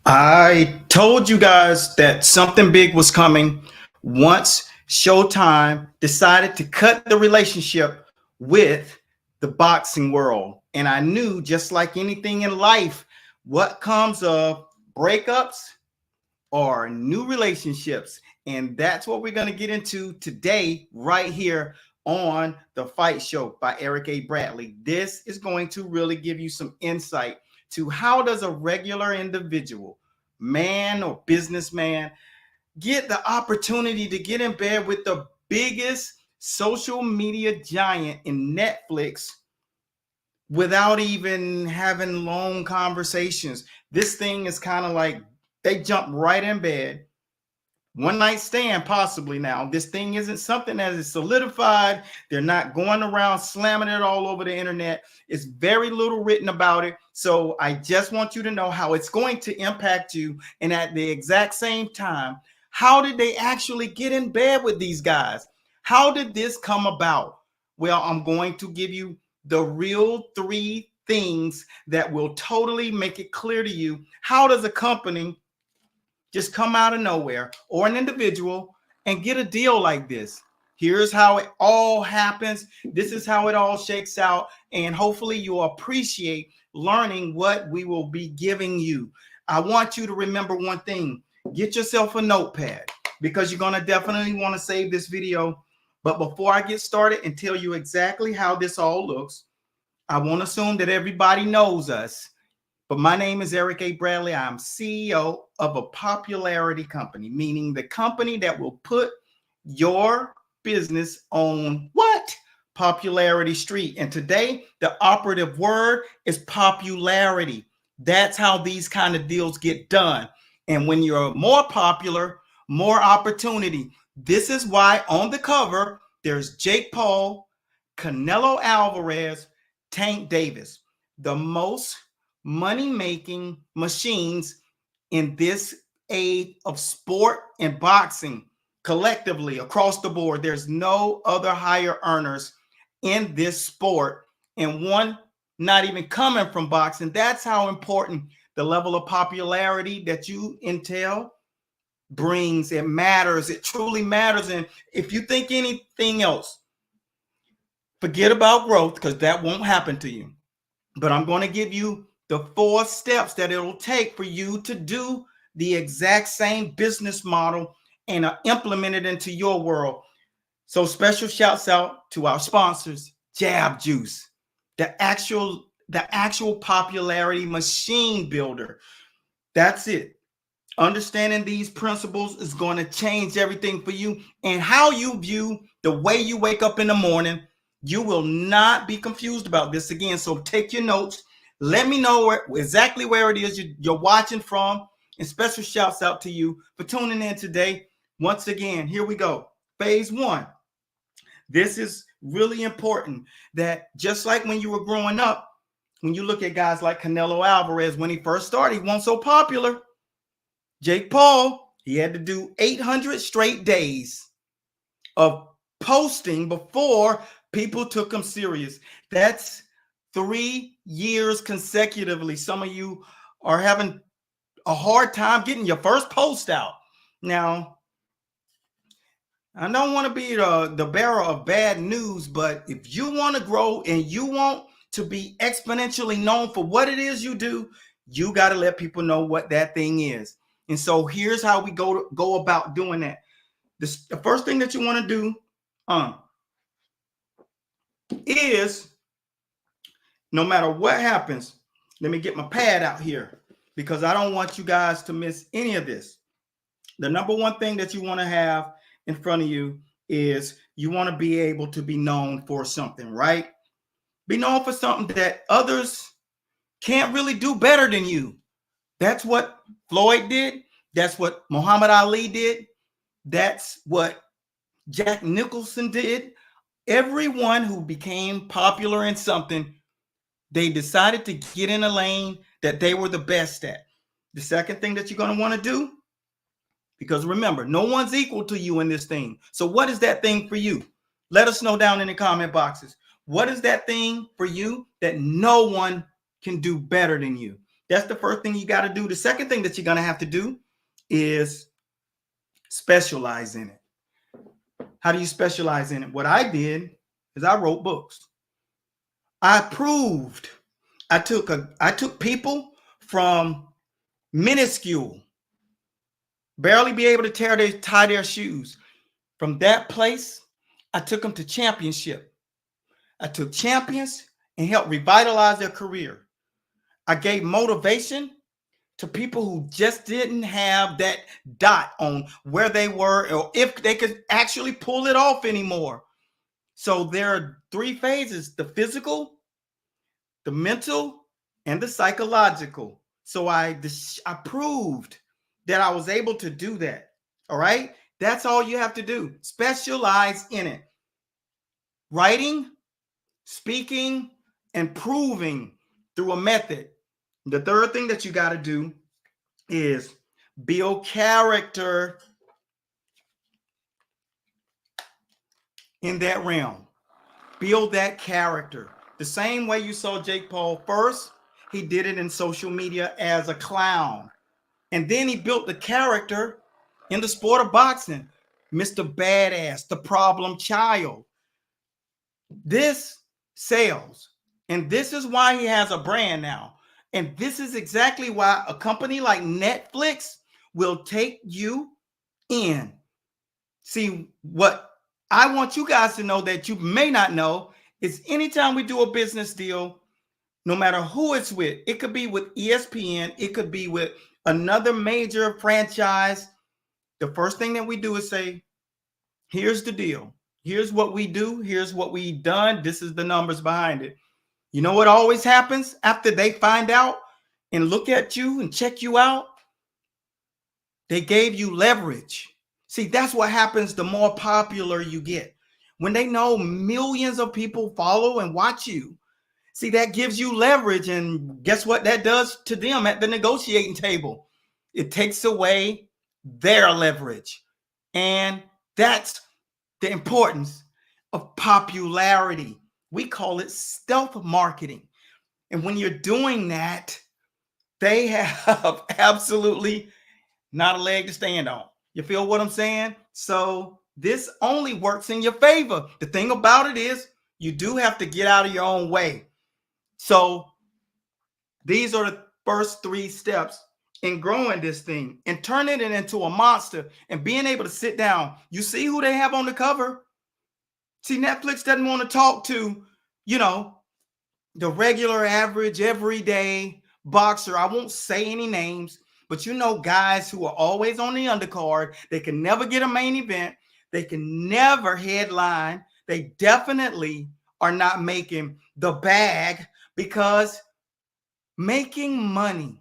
I told you guys that something big was coming once Showtime decided to cut the relationship with the boxing world. And I knew, just like anything in life, what comes of breakups or new relationships. And that's what we're going to get into today, right here on The Fight Show by Eric A. Bradley. This is going to really give you some insight to how does a regular individual, man or businessman, get the opportunity to get in bed with the biggest social media giant in Netflix without even having long conversations. This thing is kind of like they jump right in bed. One night stand, possibly. Now, this thing isn't something that is solidified. They're not going around slamming it all over the internet. It's very little written about it. So I just want you to know how it's going to impact you. And at the exact same time, how did they actually get in bed with these guys? How did this come about? Well, I'm going to give you the real three things that will totally make it clear to you. How does a company just come out of nowhere, or an individual, and get a deal like this? Here's how it all happens. This is how it all shakes out. And hopefully you'll appreciate learning what we will be giving you. I want you to remember one thing. Get yourself a notepad, because you're going to definitely want to save this video. But before I get started and tell you exactly how this all looks, I won't assume that everybody knows us. But my name is Eric A. Bradley. I'm CEO of a popularity company, meaning the company that will put your business on what? Popularity Street. And today, the operative word is popularity. That's how these kind of deals get done. And when you're more popular, more opportunity. This is why on the cover, there's Jake Paul, Canelo Alvarez, Tank Davis, the most money-making machines in this age of sport and boxing collectively across the board. There's no other higher earners in this sport, and one not even coming from boxing. That's how important the level of popularity that you entail brings. It matters. It truly matters. And if you think anything else, forget about growth, because that won't happen to you. But I'm going to give you the 4 steps that it'll take for you to do the exact same business model and implement it into your world. So special shouts out to our sponsors, Jab Juice, the actual popularity machine builder. That's it. Understanding these principles is going to change everything for you, and how you view the way you wake up in the morning. You will not be confused about this again. So take your notes. Let me know exactly where it is you're watching from. And special shouts out to you for tuning in today. Once again, here we go. Phase 1. This is really important, that just like when you were growing up, when you look at guys like Canelo Alvarez, when he first started, he wasn't so popular. Jake Paul, he had to do 800 straight days of posting before people took him serious. That's 3 years consecutively. Some of you are having a hard time getting your first post out. Now, I don't want to be the bearer of bad news, but if you want to grow and you want to be exponentially known for what it is you do, you got to let people know what that thing is. And so here's how we go about doing that. The first thing that you want to do is, no matter what happens, let me get my pad out here, because I don't want you guys to miss any of this. The number one thing that you want to have in front of you is you want to be able to be known for something, right? Be known for something that others can't really do better than you. That's what Floyd did. That's what Muhammad Ali did. That's what Jack Nicholson did. Everyone who became popular in something, they decided to get in a lane that they were the best at. The second thing that you're going to want to do, because remember, no one's equal to you in this thing. So what is that thing for you? Let us know down in the comment boxes. What is that thing for you that no one can do better than you? That's the first thing you got to do. The second thing that you're going to have to do is specialize in it. How do you specialize in it? What I did is I wrote books. I proved I took people from minuscule, barely be able to tie their shoes. From that place, I took them to championship. I took champions and helped revitalize their career. I gave motivation to people who just didn't have that dot on where they were or if they could actually pull it off anymore. So there are three phases: the physical, the mental, and the psychological. So I proved that I was able to do that. All right. That's all you have to do. Specialize in it. Writing, speaking, and proving through a method. The third thing that you got to do is build character in that realm. Build that character. The same way you saw Jake Paul first, he did it in social media as a clown. And then he built the character in the sport of boxing, Mr. Badass, the problem child. This sells. And this is why he has a brand now. And this is exactly why a company like Netflix will take you in. See, what I want you guys to know that you may not know is anytime we do a business deal, no matter who it's with, it could be with ESPN, it could be with another major franchise. The first thing that we do is say, here's the deal. Here's what we do. Here's what we've done. This is the numbers behind it. You know what always happens after they find out and look at you and check you out? They gave you leverage. See, that's what happens the more popular you get. When they know millions of people follow and watch you, see, that gives you leverage. And guess what that does to them at the negotiating table? It takes away their leverage. And that's the importance of popularity. We call it stealth marketing. And when you're doing that, they have absolutely not a leg to stand on. You feel what I'm saying? So this only works in your favor. The thing about it is you do have to get out of your own way. So these are the first 3 steps in growing this thing and turning it into a monster and being able to sit down. You see who they have on the cover? See, Netflix doesn't want to talk to, the regular, average, everyday boxer. I won't say any names, but guys who are always on the undercard. They can never get a main event. They can never headline. They definitely are not making the bag, because making money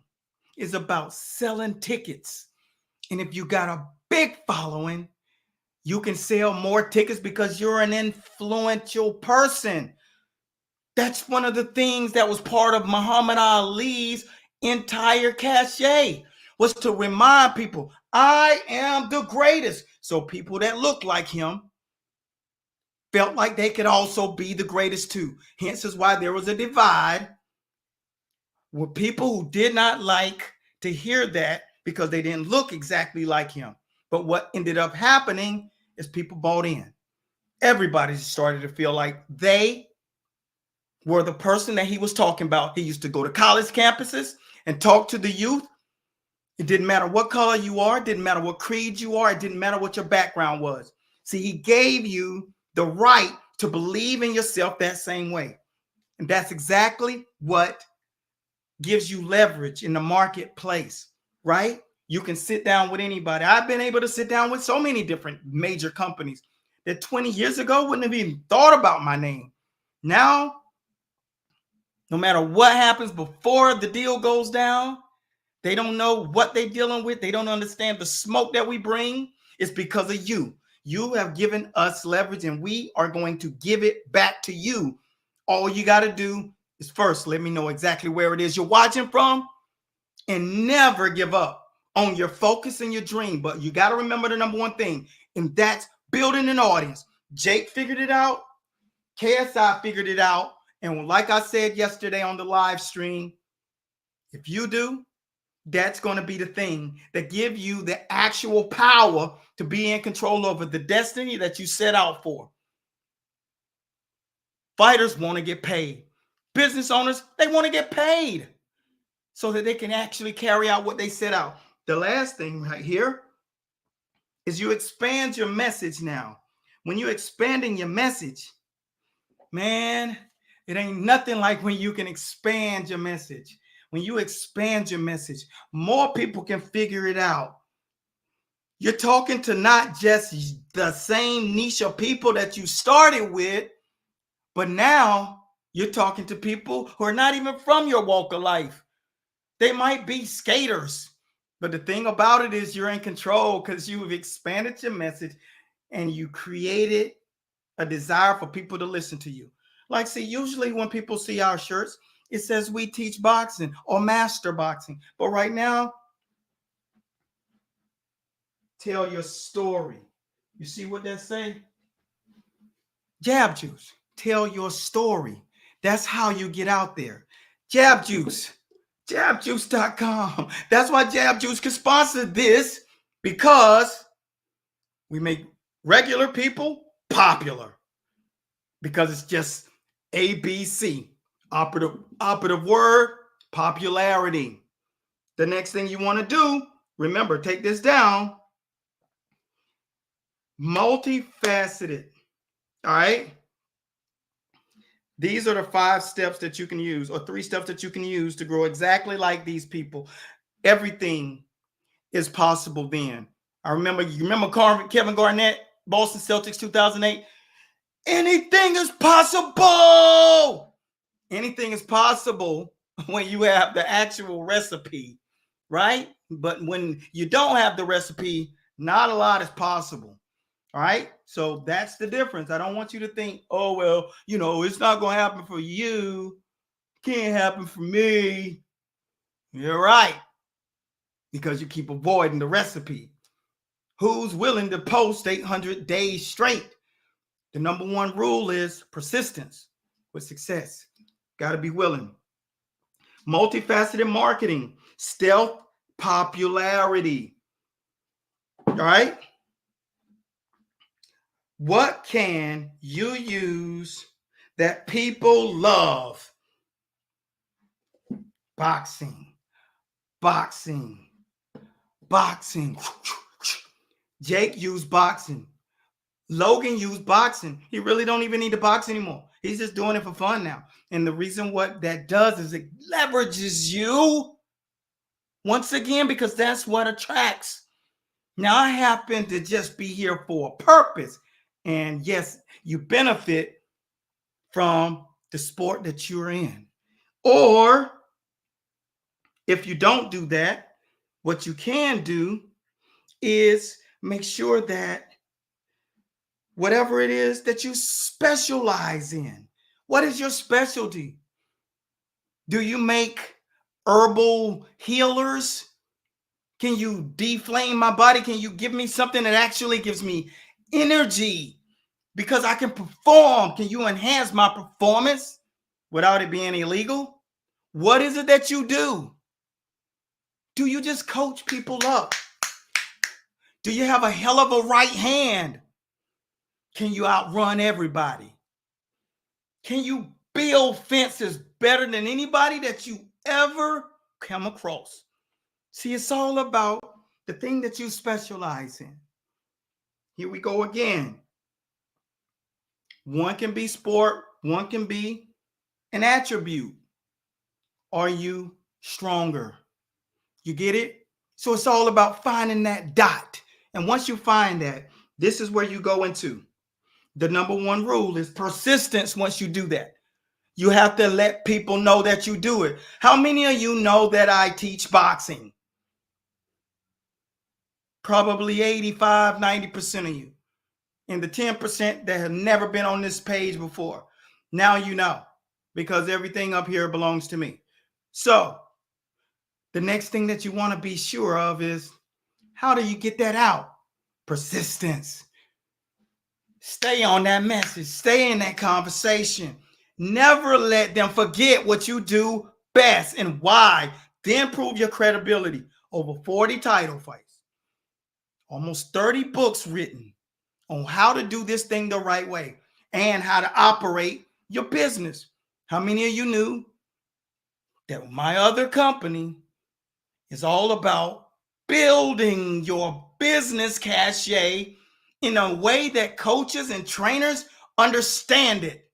is about selling tickets. And if you got a big following, you can sell more tickets because you're an influential person. That's one of the things that was part of Muhammad Ali's entire cachet, was to remind people, I am the greatest. So people that look like him felt like they could also be the greatest too. Hence is why there was a divide with people who did not like to hear that because they didn't look exactly like him. But what ended up happening is people bought in. Everybody started to feel like they were the person that he was talking about. He used to go to college campuses and talk to the youth. It didn't matter what color you are. It didn't matter what creed you are. It didn't matter what your background was. See, he gave you the right to believe in yourself that same way. And that's exactly what gives you leverage in the marketplace, right? You can sit down with anybody. I've been able to sit down with so many different major companies that 20 years ago wouldn't have even thought about my name. Now, no matter what happens before the deal goes down, they don't know what they're dealing with. They don't understand the smoke that we bring. It's because of you. You have given us leverage, and we are going to give it back to you. All you got to do is first let me know exactly where it is you're watching from, and never give up on your focus and your dream. But you got to remember the number one thing, and that's building an audience. Jake figured it out. KSI figured it out. And like I said yesterday on the live stream, If you do, that's going to be the thing that give you the actual power to be in control over the destiny that you set out for. Fighters want to get paid. Business owners, they want to get paid so that they can actually carry out what they set out. The last thing right here is you expand your message now. When you're expanding your message, man, it ain't nothing like when you can expand your message. When you expand your message, more people can figure it out. You're talking to not just the same niche of people that you started with, but now you're talking to people who are not even from your walk of life. They might be skaters, but the thing about it is you're in control because you've expanded your message and you created a desire for people to listen to you. Like, see, usually when people see our shirts, it says we teach boxing or master boxing. But right now, tell your story. You see what that say? Jab Juice. Tell your story. That's how you get out there. Jab Juice. JabJuice.com. That's why Jab Juice can sponsor this, because we make regular people popular. Because it's just ABC. Operative word, popularity. The next thing you want to do, remember, take this down. Multifaceted. All right. These are the 5 steps that you can use, or 3 steps that you can use to grow exactly like these people. Everything is possible then. You remember Kevin Garnett, Boston Celtics 2008? Anything is possible. Anything is possible when you have the actual recipe, right? But when you don't have the recipe, not a lot is possible. All right. So that's the difference. I don't want you to think, oh, well, it's not going to happen for you. Can't happen for me. You're right. Because you keep avoiding the recipe. Who's willing to post 800 days straight? The number 1 rule is persistence with success. Got to be willing. Multifaceted marketing, stealth popularity. All right. What can you use that people love? Boxing. Jake used boxing. Logan used boxing. He really don't even need to box anymore. He's just doing it for fun now. And the reason what that does is it leverages you once again, because that's what attracts. Now, I happen to just be here for a purpose. And yes, you benefit from the sport that you're in. Or if you don't do that, what you can do is make sure that whatever it is that you specialize in, what is your specialty? Do you make herbal healers? Can you deflame my body? Can you give me something that actually gives me energy because I can perform? Can you enhance my performance without it being illegal? What is it that you do? Do you just coach people up? Do you have a hell of a right hand? Can you outrun everybody? Can you build fences better than anybody that you ever come across? See, it's all about the thing that you specialize in. Here we go again. One can be sport, one can be an attribute. Are you stronger? You get it? So it's all about finding that dot. And once you find that, this is where you go into. The number 1 rule is persistence. Once you do that, you have to let people know that you do it. How many of you know that I teach boxing? Probably 85, 90% of you. And the 10% that have never been on this page before. Now you know, because everything up here belongs to me. So the next thing that you want to be sure of is, how do you get that out? Persistence. Stay on that message. Stay in that conversation. Never let them forget what you do best and why. Then prove your credibility. Over 40 title fights, almost 30 books written on how to do this thing the right way and how to operate your business. How many of you knew that my other company is all about building your business cachet in a way that coaches and trainers understand it?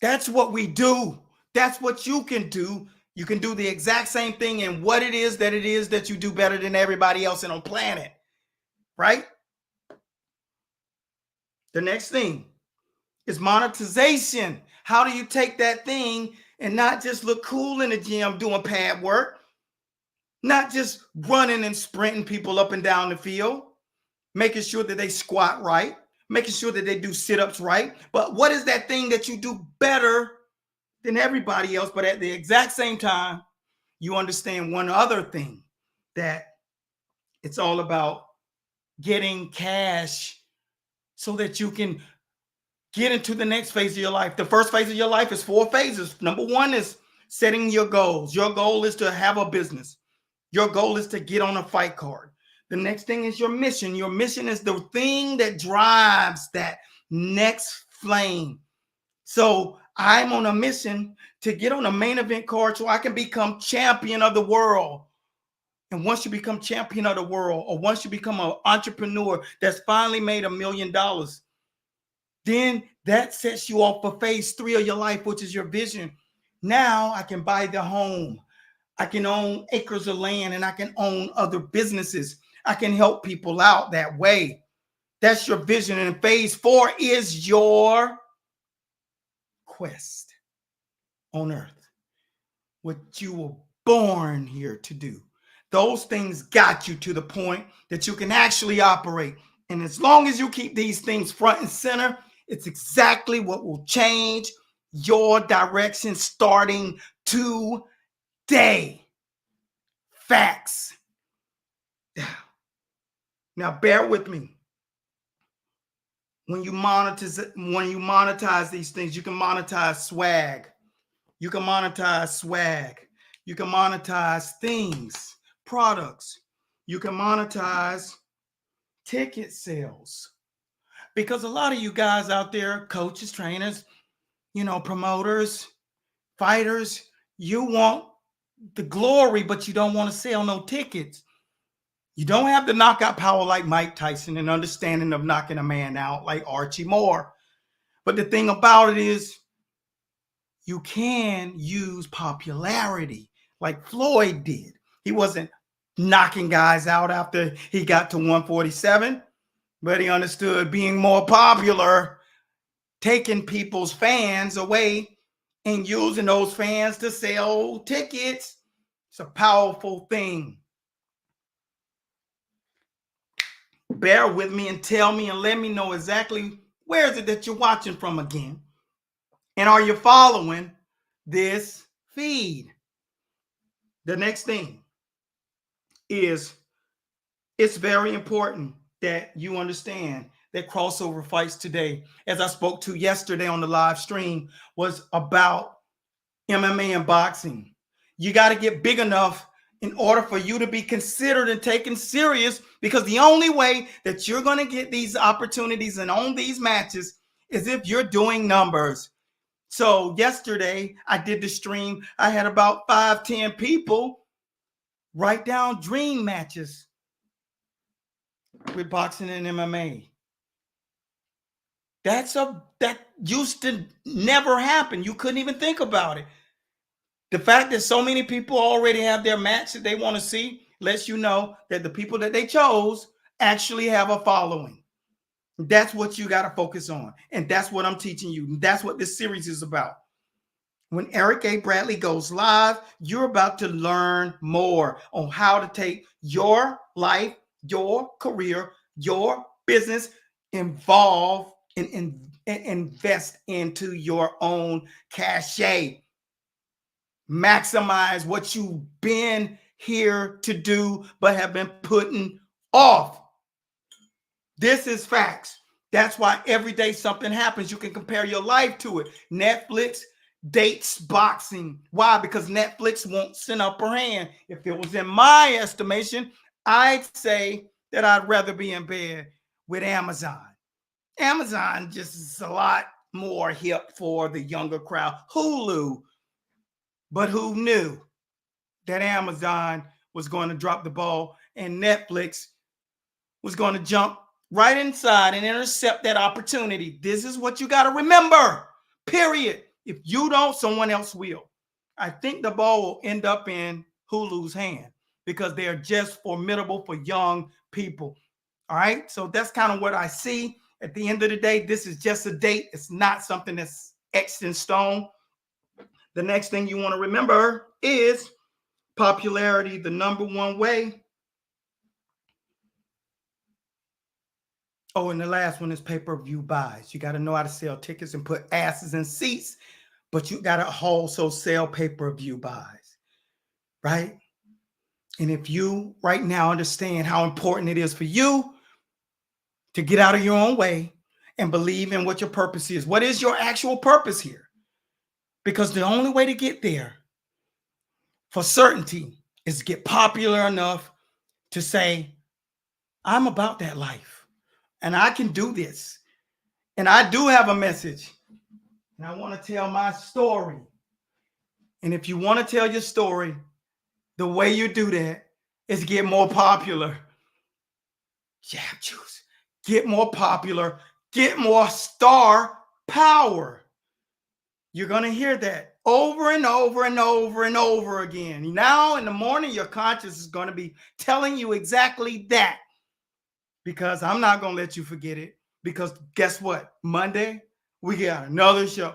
That's what we do. That's what you can do. You can do the exact same thing and what it is that you do better than everybody else on the planet, right? The next thing is monetization. How do you take that thing and not just look cool in the gym doing pad work, not just running and sprinting people up and down the field, making sure that they squat right, making sure that they do sit-ups right, but what is that thing that you do better than everybody else, but at the exact same time, you understand one other thing, that it's all about getting cash so that you can get into the next phase of your life. The first phase of your life is 4 phases. Number 1 is setting your goals. Your goal is to have a business. Your goal is to get on a fight card. The next thing is your mission. Your mission is the thing that drives that next flame. So I'm on a mission to get on a main event card so I can become champion of the world. And once you become champion of the world, or once you become an entrepreneur that's finally made $1 million, then that sets you off for phase 3 of your life, which is your vision. Now I can buy the home. I can own acres of land, and I can own other businesses. I can help people out that way. That's your vision. And phase 4 is your quest on earth, what you were born here to do. Those things got you to the point that you can actually operate. And as long as you keep these things front and center, it's exactly what will change your direction starting today. Facts. Now bear with me. When you monetize these things, you can monetize swag. You can monetize swag. You can monetize things, products. You can monetize ticket sales. Because a lot of you guys out there, coaches, trainers, promoters, fighters, you want the glory, but you don't want to sell no tickets. You don't have the knockout power like Mike Tyson and understanding of knocking a man out like Archie Moore. But the thing about it is, you can use popularity like Floyd did. He wasn't knocking guys out after he got to 147, but he understood being more popular, taking people's fans away and using those fans to sell tickets. It's a powerful thing. Bear with me and tell me and let me know exactly where is it that you're watching from again. And are you following this feed? The next thing is, it's very important that you understand that crossover fights today, as I spoke to yesterday on the live stream, was about MMA and boxing. You got to get big enough in order for you to be considered and taken serious, because the only way that you're going to get these opportunities and own these matches is if you're doing numbers. So yesterday I did the stream. I had about 5-10 people write down dream matches with boxing and MMA. That used to never happen. You couldn't even think about it. The fact that so many people already have their match that they want to see lets you know that the people that they chose actually have a following. That's what you got to focus on. And that's what I'm teaching you. That's what this series is about. When Eric A. Bradley goes live, you're about to learn more on how to take your life, your career, your business, involve and invest into your own cachet. Maximize what you've been here to do but have been putting off. This is facts. That's why every day something happens. You can compare your life to it. Netflix dates boxing. Why? Because Netflix won't send up her hand. If it was in my estimation, I'd say that I'd rather be in bed with Amazon. Amazon just is a lot more hip for the younger crowd. Hulu, but who knew that Amazon was going to drop the ball and Netflix was going to jump right inside and intercept that opportunity? This is what you got to remember, period. If you don't, someone else will. I think the ball will end up in Hulu's hand because they're just formidable for young people. All right. So that's kind of what I see. At the end of the day, this is just a date. It's not something that's etched in stone. The next thing you want to remember is popularity, the number one way. Oh, and the last one is pay-per-view buys. You got to know how to sell tickets and put asses in seats, but you got to also sell pay-per-view buys, right? And if you right now understand how important it is for you to get out of your own way and believe in what your purpose is, what is your actual purpose here? Because the only way to get there for certainty is to get popular enough to say, I'm about that life and I can do this. And I do have a message and I want to tell my story. And if you want to tell your story, the way you do that is get more popular. Jab juice. Get more popular. Get more star power. You're going to hear that over and over and over and over again. Now in the morning, your conscience is going to be telling you exactly that, because I'm not going to let you forget it. Because guess what? Monday, we got another show.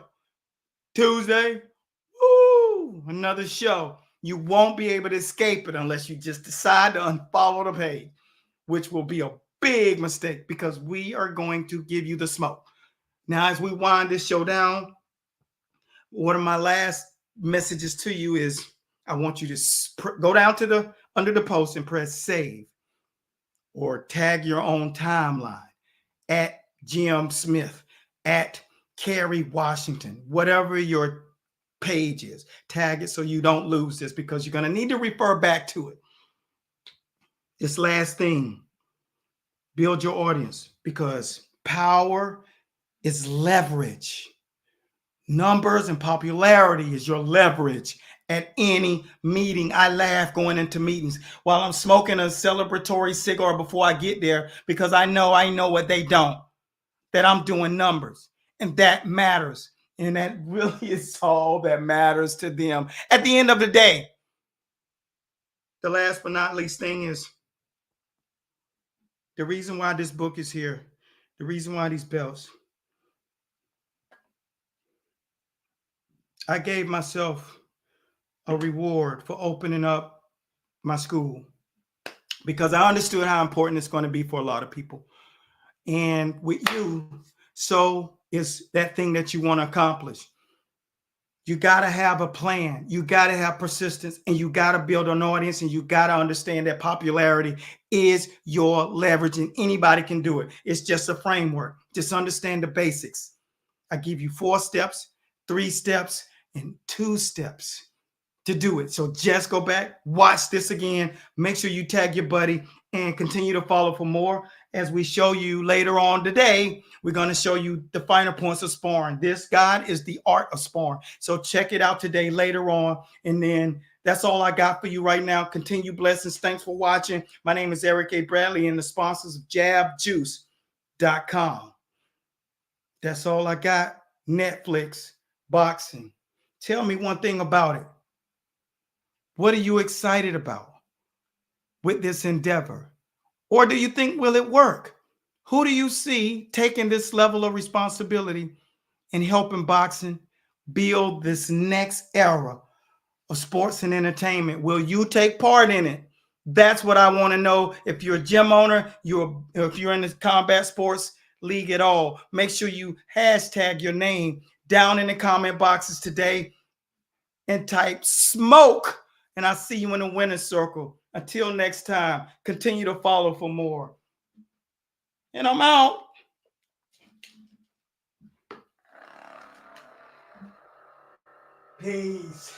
Tuesday, woo, another show. You won't be able to escape it unless you just decide to unfollow the page, which will be a big mistake because we are going to give you the smoke. Now, as we wind this show down, one of my last messages to you is I want you to go down to the under the post and press save or tag your own timeline at Jim Smith, at Kerry Washington, whatever your page is. Tag it so you don't lose this because you're going to need to refer back to it. This last thing, build your audience because power is leverage. Numbers and popularity is your leverage at any meeting. I laugh going into meetings while I'm smoking a celebratory cigar before I get there because I know what they don't, that I'm doing numbers, and that matters. And that really is all that matters to them. At the end of the day, the last but not least thing is the reason why this book is here, the reason why these belts. I gave myself a reward for opening up my school because I understood how important it's going to be for a lot of people. And with you, so is that thing that you want to accomplish. You got to have a plan. You got to have persistence and you got to build an audience and you got to understand that popularity is your leverage and anybody can do it. It's just a framework. Just understand the basics. I give you 4 steps, 3 steps, and 2 steps to do it. So just go back, watch this again. Make sure you tag your buddy and continue to follow for more. As we show you later on today, we're going to show you the finer points of sparring. This guide is the art of sparring. So check it out today later on. And then that's all I got for you right now. Continue blessings. Thanks for watching. My name is Eric A. Bradley and the sponsors of jabjuice.com. That's all I got. Netflix, boxing. Tell me one thing about it. What are you excited about with this endeavor? Or do you think, will it work? Who do you see taking this level of responsibility and helping boxing build this next era of sports and entertainment? Will you take part in it? That's what I want to know. If you're a gym owner, if you're in the combat sports league at all, make sure you hashtag your name down in the comment boxes today and type smoke. And I'll see you in the winner's circle. Until next time, continue to follow for more. And I'm out. Peace.